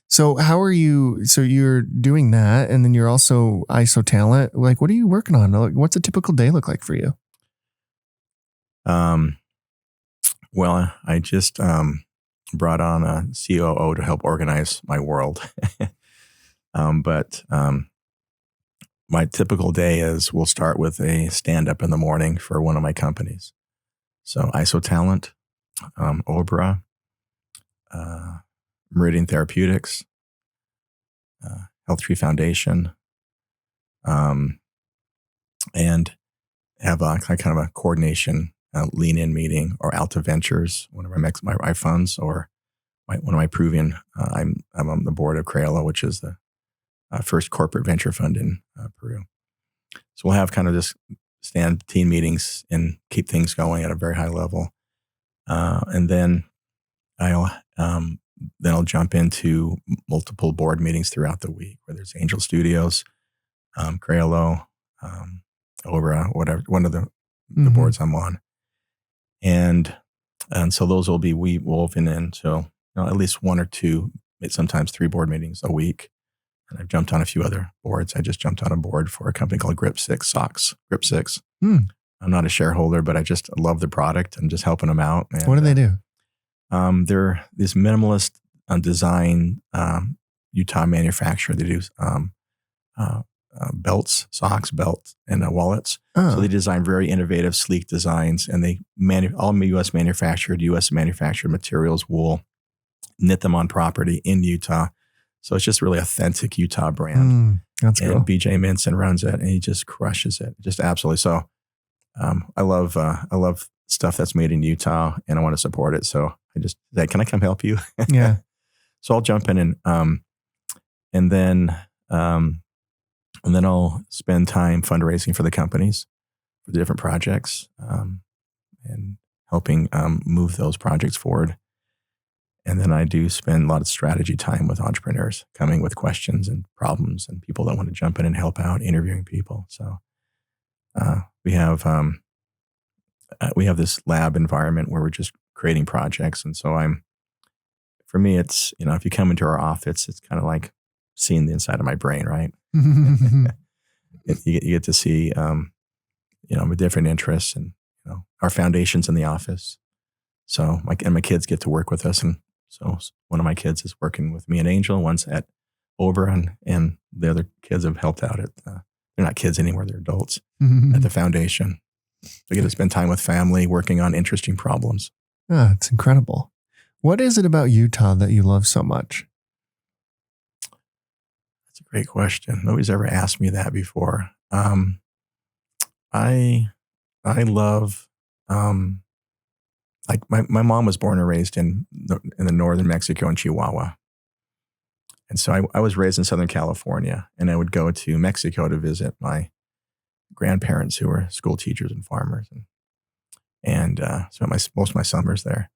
So how are you? So you're doing that, and then you're also ISO talent. Like, what are you working on? Like, what's a typical day look like for you? Well, I just brought on a COO to help organize my world. But my typical day is we'll start with a stand-up in the morning for one of my companies. So ISO Talent, Obra, Meridian Therapeutics, Health Tree Foundation, and have a kind of a coordination lean-in meeting, or Alta Ventures, one of my funds, or one of my Peruvian. I'm on the board of Crayola, which is the first corporate venture fund in Peru. So we'll have kind of this stand team meetings and keep things going at a very high level, and then I'll jump into multiple board meetings throughout the week, whether it's Angel Studios, Crayola, Obra, whatever, one of the boards I'm on. And so those will be woven into at least one or two, sometimes 3 board meetings a week. And I've jumped on a few other boards. I just jumped on a board for a company called Grip 6 Socks. Grip 6. I'm not a shareholder, but I just love the product and just helping them out. And, what do they do? They're this minimalist design Utah manufacturer. They do belts, socks, belts, and wallets. Oh. So they design very innovative, sleek designs, and they all U.S. manufactured materials, wool, knit them on property in Utah. So it's just really authentic Utah brand. That's cool. And BJ Minson runs it, and he just crushes it, just absolutely. So I love stuff that's made in Utah, and I want to support it. So I just say, can I come help you? Yeah. So I'll jump in and then I'll spend time fundraising for the companies for the different projects, and helping move those projects forward. And then I do spend a lot of strategy time with entrepreneurs, coming with questions and problems and people that want to jump in and help out, interviewing people. So we have this lab environment where we're just creating projects. And so for me, it's, if you come into our office, it's kind of like seeing the inside of my brain, right? You get to see, with different interests and, our foundations in the office. So my kids get to work with us. And so one of my kids is working with me and Angel, one's at Oberon, and the other kids have helped out at, they're not kids anymore, they're adults at the foundation. So I get to spend time with family working on interesting problems. Ah, it's incredible. What is it about Utah that you love so much? That's a great question. Nobody's ever asked me that before. I love, like my mom was born and raised in the northern Mexico in Chihuahua. And so I was raised in Southern California, and I would go to Mexico to visit my grandparents who were school teachers and farmers, and spent most of my summers there.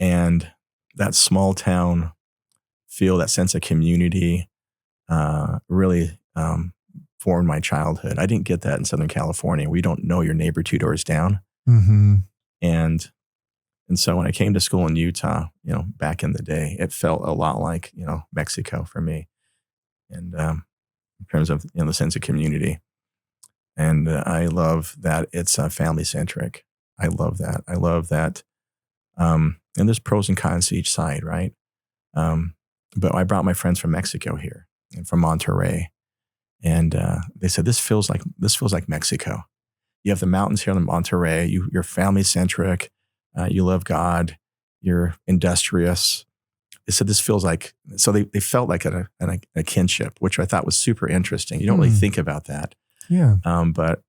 And that small town feel, that sense of community, really formed my childhood. I didn't get that in Southern California. We don't know your neighbor 2 doors down. Mm-hmm. And so when I came to school in Utah, back in the day, it felt a lot like, Mexico for me. And in terms of, the sense of community. And I love that it's family centric. I love that. And there's pros and cons to each side, right? But I brought my friends from Mexico here and from Monterey. And they said, this feels like Mexico. You have the mountains here in Monterey. You're family centric. You love God. You're industrious. They said this feels like, so they felt like a kinship, which I thought was super interesting. You don't really think about that. Yeah. But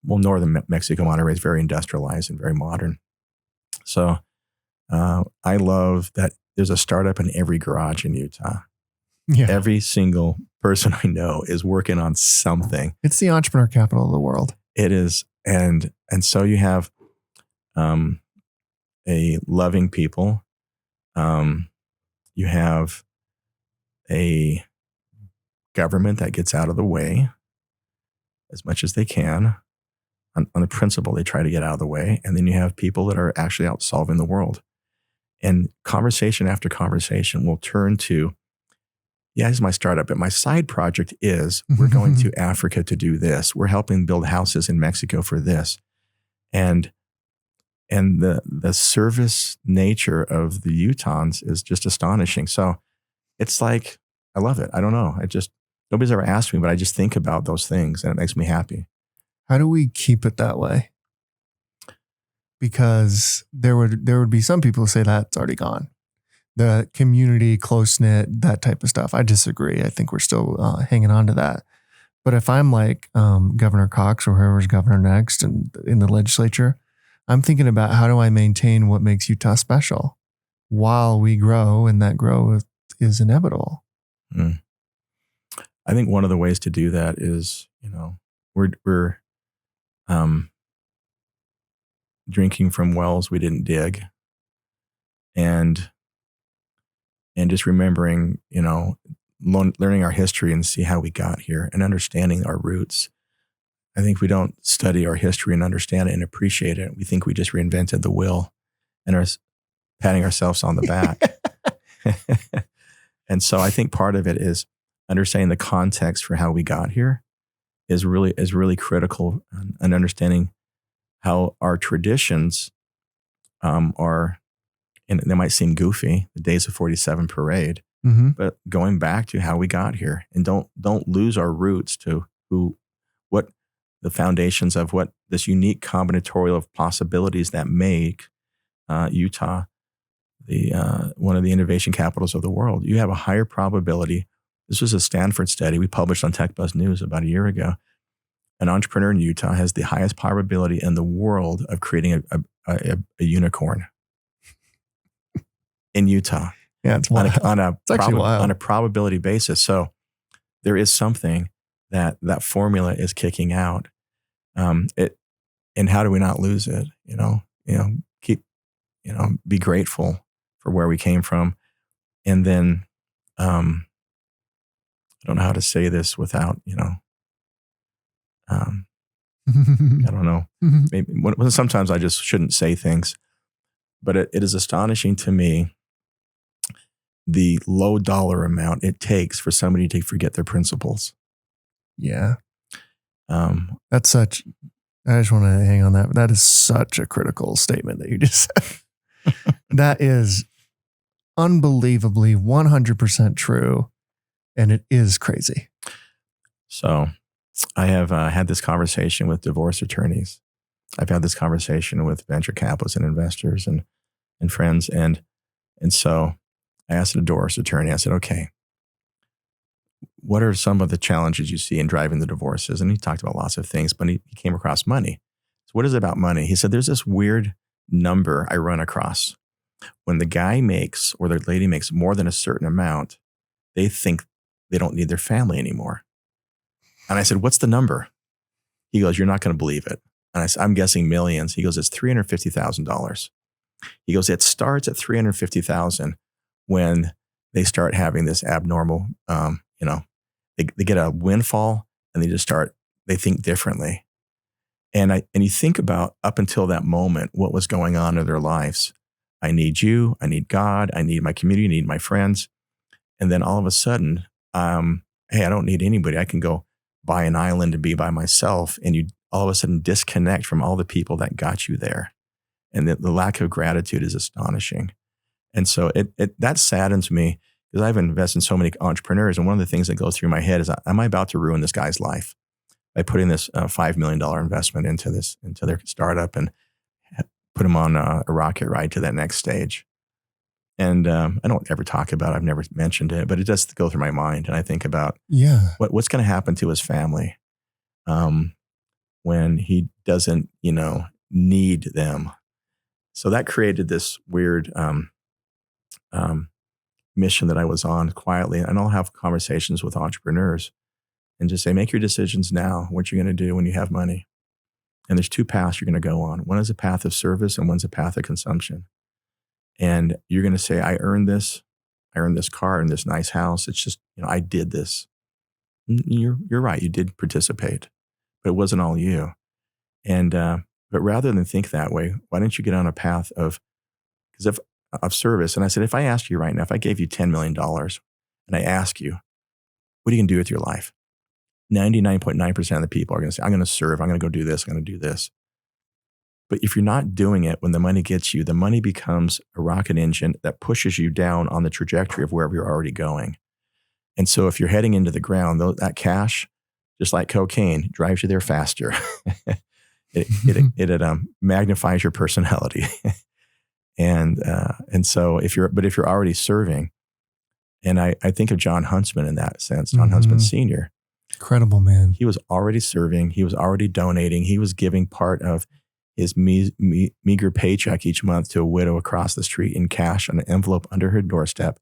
northern Mexico, Monterey is very industrialized and very modern. So I love that there's a startup in every garage in Utah. Yeah. Every single person I know is working on something. It's the entrepreneur capital of the world. It is. And so you have a loving people. You have a government that gets out of the way as much as they can. On the principle, they try to get out of the way. And then you have people that are actually out solving the world. And conversation after conversation will turn to, here's my startup, but my side project is we're going to Africa to do this. We're helping build houses in Mexico for this. And the service nature of the Utahns is just astonishing. So it's like, I love it. I don't know. Nobody's ever asked me, but I just think about those things and it makes me happy. How do we keep it that way? Because there would be some people who say that's already gone. The community, close-knit, that type of stuff. I disagree. I think we're still hanging on to that. But if I'm like Governor Cox or whoever's governor next and in the legislature, I'm thinking about how do I maintain what makes Utah special while we grow, and that growth is inevitable. I think one of the ways to do that is, we're drinking from wells we didn't dig, and just remembering, learning our history and see how we got here and understanding our roots. I think we don't study our history and understand it and appreciate it. We think we just reinvented the wheel and are patting ourselves on the back. And so I think part of it is understanding the context for how we got here is really critical, and understanding how our traditions are, and they might seem goofy, the Days of 47 parade, but going back to how we got here, and don't lose our roots to what the foundations of what this unique combinatorial of possibilities that make Utah one of the innovation capitals of the world. You have a higher probability. This was a Stanford study we published on TechBuzz News about a year ago. An entrepreneur in Utah has the highest probability in the world of creating a unicorn in Utah. Yeah, it's wild. on a wild. probability basis. So there is something that formula is kicking out. And how do we not lose it? Keep, be grateful for where we came from. And then, I don't know how to say this without, I don't know. Maybe sometimes I just shouldn't say things, but it is astonishing to me the low dollar amount it takes for somebody to forget their principles. Yeah. That's such, I just want to hang on that. That is such a critical statement that you just said. That is unbelievably 100% true. And it is crazy. So I have had this conversation with divorce attorneys. I've had this conversation with venture capitalists and investors and friends. And so I asked a divorce attorney, I said, okay, what are some of the challenges you see in driving the divorces? And he talked about lots of things, but he came across money. So what is it about money? He said, there's this weird number I run across. When the guy makes or the lady makes more than a certain amount, they think they don't need their family anymore. And I said, what's the number? He goes, you're not going to believe it. And I said, I'm guessing millions. He goes, it's $350,000. He goes, it starts at $350,000 when they start having this abnormal, they get a windfall and they think differently. And you think about up until that moment, what was going on in their lives. I need you. I need God. I need my community. I need my friends. And then all of a sudden, hey, I don't need anybody. I can go buy an island and be by myself. And you all of a sudden disconnect from all the people that got you there. And the lack of gratitude is astonishing. And so that saddens me because I've invested in so many entrepreneurs. And one of the things that goes through my head is, am I about to ruin this guy's life by putting this $5 million investment into their startup and put him on a rocket ride to that next stage? And I don't ever talk about it. I've never mentioned it, but it does go through my mind. And I think about what's going to happen to his family when he doesn't, need them. So that created this weird mission that I was on quietly. And I'll have conversations with entrepreneurs and just say, make your decisions now, what you're going to do when you have money. And there's two paths you're going to go on. One is a path of service and one's a path of consumption. And you're going to say, I earned this car, I earned this nice house. It's just, I did this. You're right. You did participate, but it wasn't all you. And, but rather than think that way, why don't you get on a path of service? And I said, if I asked you right now, if I gave you $10 million and I ask you, what are you going to do with your life? 99.9% of the people are going to say, I'm going to serve. I'm going to go do this. I'm going to do this. But if you're not doing it when the money gets you, the money becomes a rocket engine that pushes you down on the trajectory of wherever you're already going. And so if you're heading into the ground, that cash, just like cocaine, drives you there faster. It magnifies your personality. And so if you're already serving, and I think of John Huntsman in that sense, John Huntsman Sr. Incredible, man. He was already serving. He was already donating. He was giving part of his meager paycheck each month to a widow across the street in cash on an envelope under her doorstep.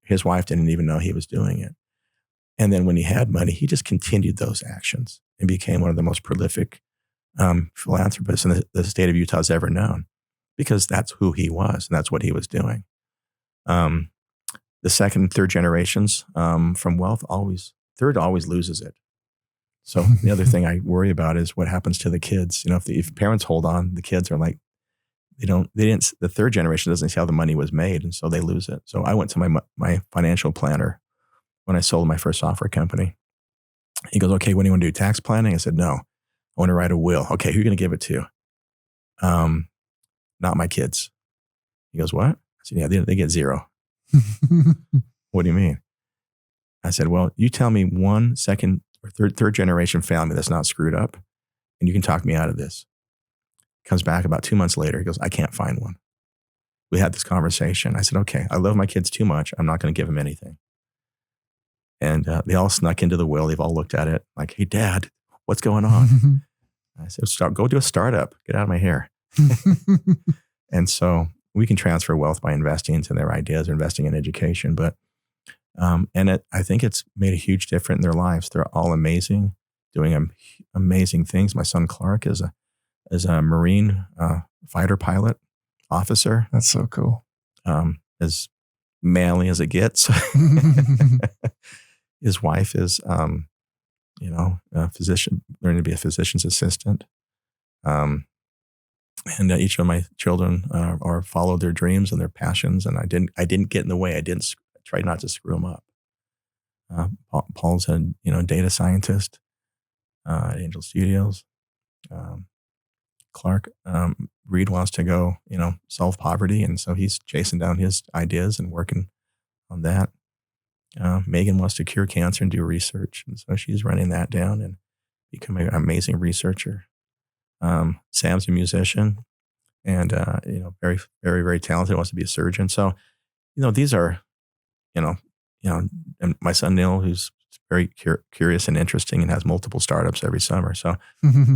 His wife didn't even know he was doing it. And then when he had money, he just continued those actions and became one of the most prolific philanthropists in the state of Utah has ever known, because that's who he was and that's what he was doing. The second and third generations from wealth always loses it. So the other thing I worry about is what happens to the kids. If parents hold on, the kids are like, the third generation doesn't see how the money was made. And so they lose it. So I went to my financial planner when I sold my first software company. He goes, okay, what do you want to do? Tax planning? I said, no, I want to write a will. Okay, who are you going to give it to? Not my kids. He goes, what? I said, yeah, they get zero. What do you mean? I said, well, you tell me one second or third generation family that's not screwed up, and you can talk me out of this. Comes back about 2 months later. He goes, I can't find one. We had this conversation. I said, okay, I love my kids too much. I'm not going to give them anything. And they all snuck into the will. They've all looked at it like, hey, Dad, what's going on? I said, go do a startup. Get out of my hair. And so we can transfer wealth by investing into their ideas or investing in education. But I think it's made a huge difference in their lives. They're all amazing, doing amazing things. My son Clark is a Marine fighter pilot officer. That's so cool. as manly as it gets. His wife is, a physician, learning to be a physician's assistant. And each of my children are followed their dreams and their passions. And I didn't get in the way. I tried not to screw them up. Paul's a data scientist at Angel Studios. Clark Reed wants to go solve poverty, and so he's chasing down his ideas and working on that. Megan wants to cure cancer and do research, and so she's running that down and becoming an amazing researcher. Sam's a musician and very, very, very talented. Wants to be a surgeon. So these are and my son Neil, who's very curious and interesting and has multiple startups every summer. So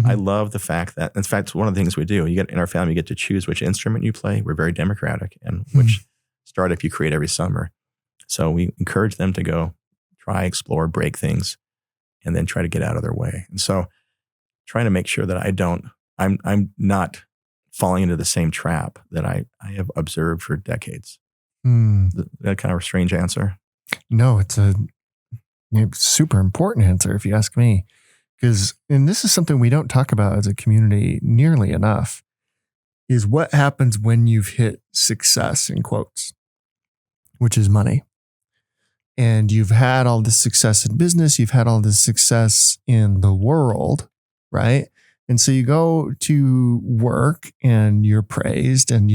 I love the fact that, in fact, one of the things we do, in our family, you get to choose which instrument you play. We're very democratic, and which startup you create every summer. So we encourage them to go try, explore, break things, and then try to get out of their way. And so trying to make sure that I'm not falling into the same trap that I have observed for decades. That kind of a strange answer. No, it's a super important answer if you ask me, and this is something we don't talk about as a community nearly enough, is what happens when you've hit success, in quotes, which is money. And you've had all this success in business, you've had all this success in the world, right? And so you go to work and you're praised, and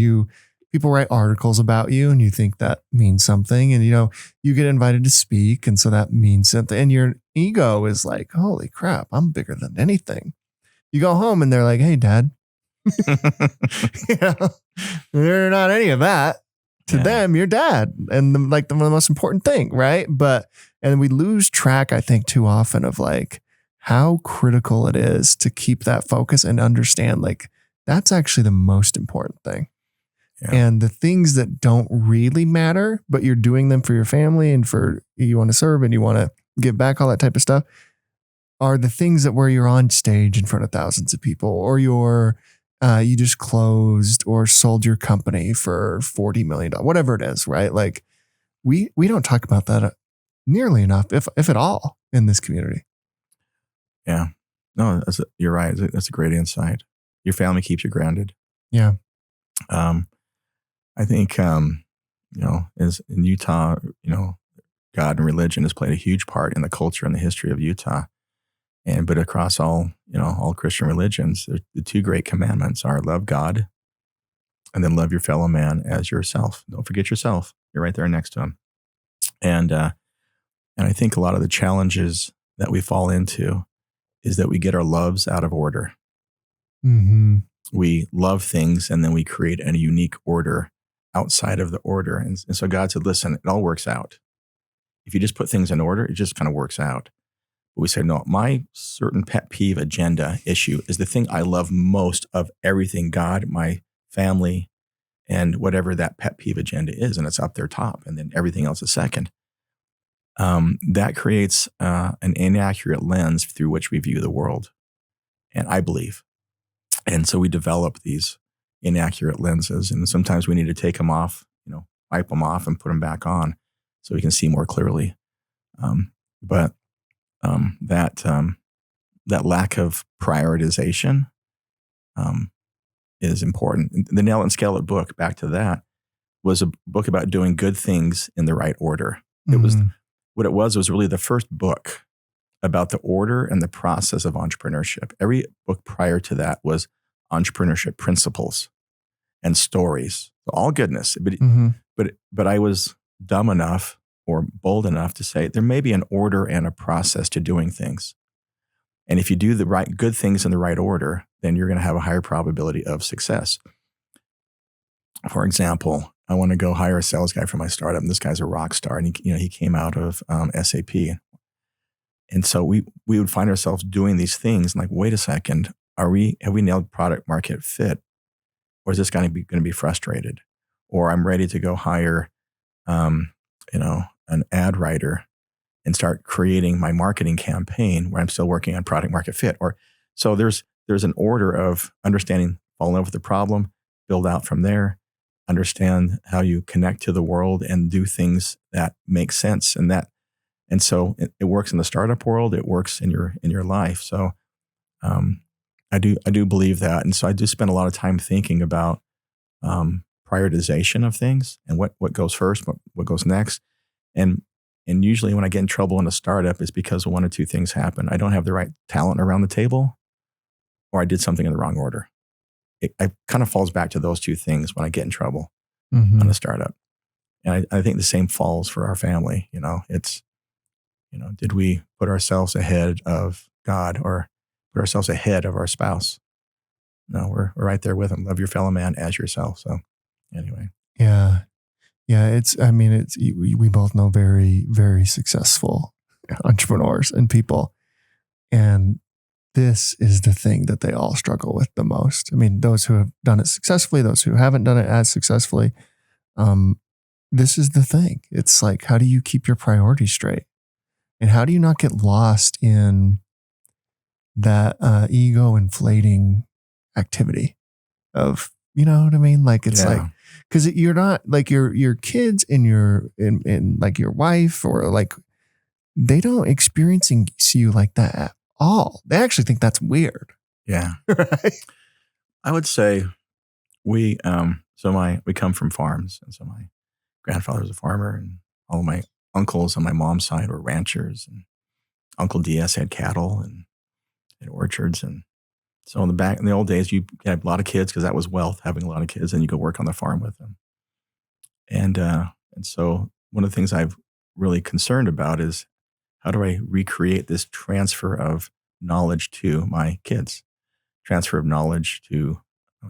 people write articles about you, and you think that means something, and you get invited to speak, and so that means something, and your ego is like, holy crap, I'm bigger than anything. You go home and they're like, hey, Dad. They're not any of that. To them, you're dad, and the most important thing, right? And we lose track, I think, too often of how critical it is to keep that focus and understand that's actually the most important thing. Yeah. And the things that don't really matter, but you're doing them for your family and for you want to serve and you want to give back, all that type of stuff, are the things where you're on stage in front of thousands of people, or you just closed or sold your company for $40 million, whatever it is, right? We don't talk about that nearly enough, if at all, in this community. Yeah, no, you're right. That's a great insight. Your family keeps you grounded. Yeah. I think, as in Utah, God and religion has played a huge part in the culture and the history of Utah. But across all Christian religions, the two great commandments are love God and then love your fellow man as yourself. Don't forget yourself. You're right there next to him. And I think a lot of the challenges that we fall into is that we get our loves out of order. Mm-hmm. We love things and then we create a unique order outside of the order. And so God said, listen, it all works out. If you just put things in order, it just kind of works out. But we said, no, my certain pet peeve agenda issue is the thing I love most of everything, God, my family, and whatever that pet peeve agenda is. And it's up there top. And then everything else is second. That creates an inaccurate lens through which we view the world. And I believe. And so we develop these inaccurate lenses. And sometimes we need to take them off, wipe them off and put them back on so we can see more clearly. But that lack of prioritization is important. The Nail and Scale It book, back to that, was a book about doing good things in the right order. It was what it was really the first book about the order and the process of entrepreneurship. Every book prior to that was entrepreneurship principles and stories, so all goodness. But I was dumb enough or bold enough to say there may be an order and a process to doing things. And if you do the right good things in the right order, then you're going to have a higher probability of success. For example, I want to go hire a sales guy for my startup. And this guy's a rock star, and he came out of SAP. And so we would find ourselves doing these things and wait a second, have we nailed product market fit, or is this going to be frustrated? Or I'm ready to go hire, an ad writer and start creating my marketing campaign where I'm still working on product market fit. Or so there's an order of understanding, fall in love with the problem, build out from there, understand how you connect to the world and do things that make sense. And so it works in the startup world. It works in your life. So I do believe that. And so I do spend a lot of time thinking about prioritization of things and what goes first, what goes next. And usually when I get in trouble in a startup, it's because one or two things happen. I don't have the right talent around the table, or I did something in the wrong order. It kind of falls back to those two things when I get in trouble on a startup. And I think the same falls for our family. It's, did we put ourselves ahead of God or put ourselves ahead of our spouse? No, we're right there with them. Love your fellow man as yourself. So anyway. Yeah. Yeah. We both know very, very successful entrepreneurs and people. And this is the thing that they all struggle with the most. I mean, those who have done it successfully, those who haven't done it as successfully. This is the thing. It's like, how do you keep your priorities straight? And how do you not get lost in that ego inflating activity of, you know what I mean? Like, it's like, because you're not like your kids and and like your wife or like, they don't experience you like that at all. They actually think that's weird. Yeah. Right? I would say we come from farms. And so my grandfather was a farmer, and all my uncles on my mom's side were ranchers, and Uncle Diaz had cattle and orchards. And so in the old days, you had a lot of kids because that was wealth, having a lot of kids, and you go work on the farm with them. And so one of the things I've really concerned about is, how do I recreate this transfer of knowledge to my kids, transfer of knowledge to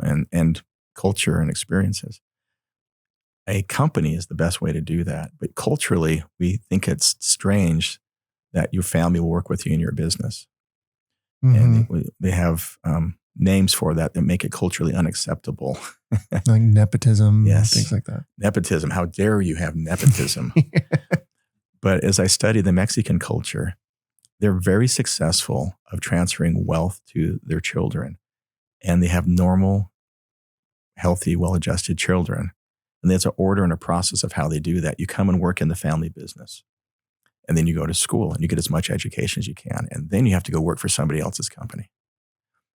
and culture and experiences? A company is the best way to do that. But culturally, we think it's strange that your family will work with you in your business. And they have names for that make it culturally unacceptable. Like nepotism, yes. Things like that. Nepotism. How dare you have nepotism? But as I study the Mexican culture, they're very successful of transferring wealth to their children. And they have normal, healthy, well-adjusted children. And there's an order and a process of how they do that. You come and work in the family business. And then you go to school and you get as much education as you can. And then you have to go work for somebody else's company.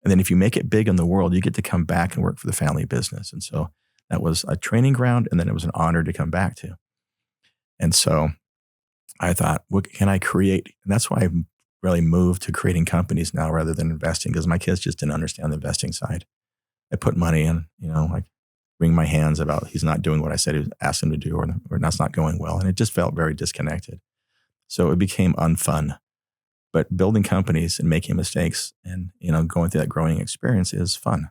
And then if you make it big in the world, you get to come back and work for the family business. And so that was a training ground. And then it was an honor to come back to. And so I thought, what can I create? And that's why I've really moved to creating companies now rather than investing, because my kids just didn't understand the investing side. I put money in, like wring my hands about he's not doing what I said I asked him to do, or that's not going well. And it just felt very disconnected. So it became unfun. But building companies and making mistakes and, going through that growing experience is fun.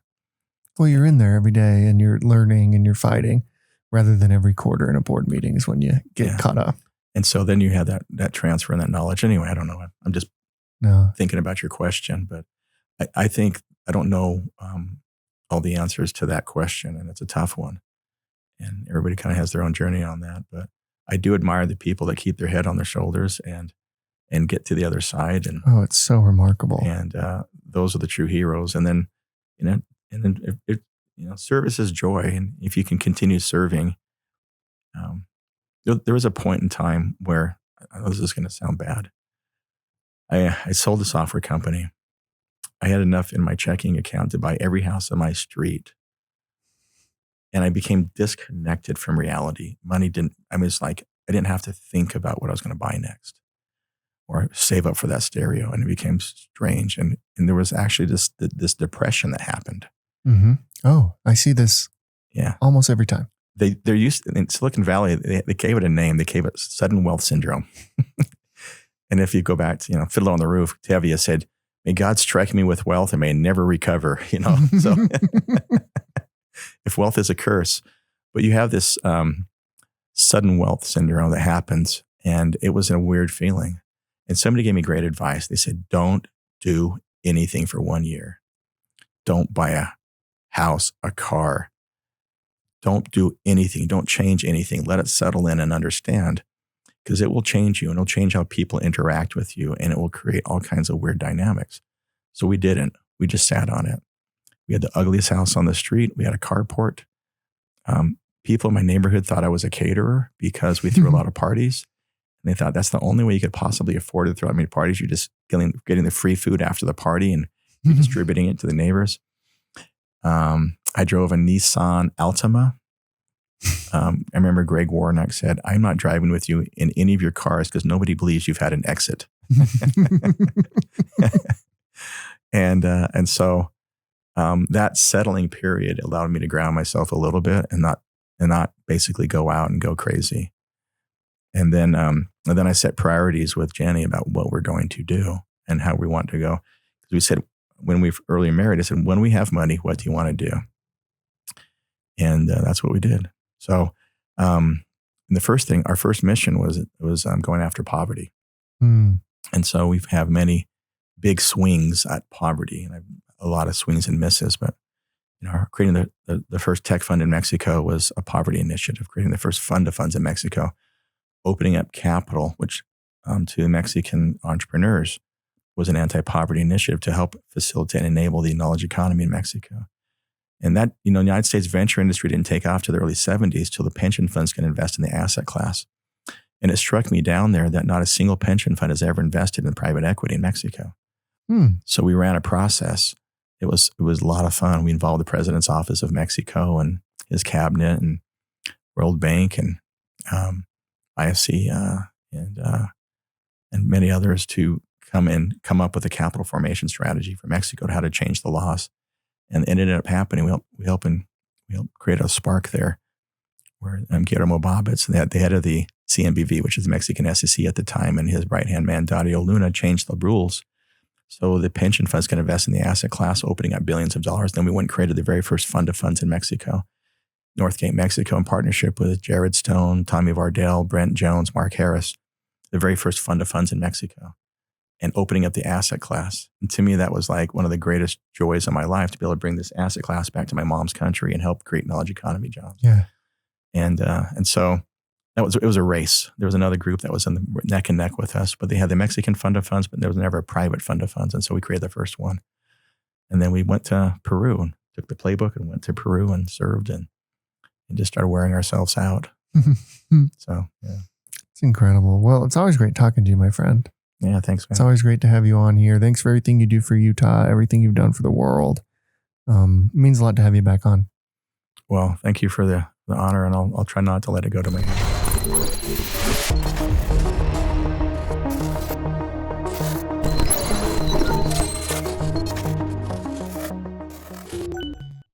Well, you're in there every day and you're learning and you're fighting, rather than every quarter in a board meeting is when you get caught up. And so then you have that transfer and that knowledge. Anyway, I don't know. I'm just thinking about your question, but I think I don't know all the answers to that question, and it's a tough one. And everybody kind of has their own journey on that. But I do admire the people that keep their head on their shoulders and get to the other side. And it's so remarkable. And those are the true heroes. And then, service is joy. And if you can continue serving, there was a point in time where, I know this is going to sound bad. I sold a software company. I had enough in my checking account to buy every house on my street. And I became disconnected from reality. Money it's like, I didn't have to think about what I was going to buy next or save up for that stereo. And it became strange. And there was actually this depression that happened. Mm-hmm. Oh, I see this almost every time. They're used in Silicon Valley. They gave it a name. They gave it sudden wealth syndrome. And if you go back to, Fiddler on the Roof, Tevye said, "May God strike me with wealth and may I never recover." So if wealth is a curse, but you have this sudden wealth syndrome that happens, and it was a weird feeling. And somebody gave me great advice. They said, don't do anything for 1 year. Don't buy a house, a car. Don't do anything. Don't change anything. Let it settle in and understand, because it will change you and it'll change how people interact with you, and it will create all kinds of weird dynamics. So we didn't. We just sat on it. We had the ugliest house on the street. We had a carport. people in my neighborhood thought I was a caterer because we threw a lot of parties. And they thought that's the only way you could possibly afford to throw that many parties. You're just getting the free food after the party and distributing it to the neighbors. I drove a Nissan Altima. I remember Greg Warnock said, "I'm not driving with you in any of your cars because nobody believes you've had an exit." And so that settling period allowed me to ground myself a little bit and not basically go out and go crazy. And then I set priorities with Jenny about what we're going to do and how we want to go. Because we said, when we earlier married, I said, when we have money, what do you want to do? And that's what we did. So the first thing, our first mission was going after poverty. Mm. And so we have many big swings at poverty, and a lot of swings and misses. But creating the first tech fund in Mexico was a poverty initiative. Creating the first fund of funds in Mexico, opening up capital, which to Mexican entrepreneurs was an anti-poverty initiative to help facilitate and enable the knowledge economy in Mexico. And that, the United States venture industry didn't take off to the early 70s till the pension funds can invest in the asset class. And it struck me down there that not a single pension fund has ever invested in private equity in Mexico. So we ran a process. It was a lot of fun. We involved the president's office of Mexico and his cabinet and World Bank and IFC and many others to come up with a capital formation strategy for Mexico to how to change the laws. And it ended up happening. We helped create a spark there where Guillermo Babitz, the head of the CNBV, which is the Mexican SEC at the time, and his right-hand man, Dario Luna, changed the rules. So the pension funds can invest in the asset class, opening up billions of dollars. Then we went and created the very first fund of funds in Mexico, Northgate Mexico, in partnership with Jared Stone, Tommy Vardell, Brent Jones, Mark Harris, the very first fund of funds in Mexico, and opening up the asset class. And to me, that was like one of the greatest joys of my life, to be able to bring this asset class back to my mom's country and help create knowledge economy jobs. Yeah. And so it was a race. There was another group that was in the neck and neck with us, but they had the Mexican fund of funds, but there was never a private fund of funds. And so we created the first one. And then we went to Peru and took the playbook and went to Peru and served and just started wearing ourselves out. So, yeah. It's incredible. Well, it's always great talking to you, my friend. Yeah, thanks, man. It's always great to have you on here. Thanks for everything you do for Utah, everything you've done for the world. It means a lot to have you back on. Well, thank you for the honor, and I'll try not to let it go to my head.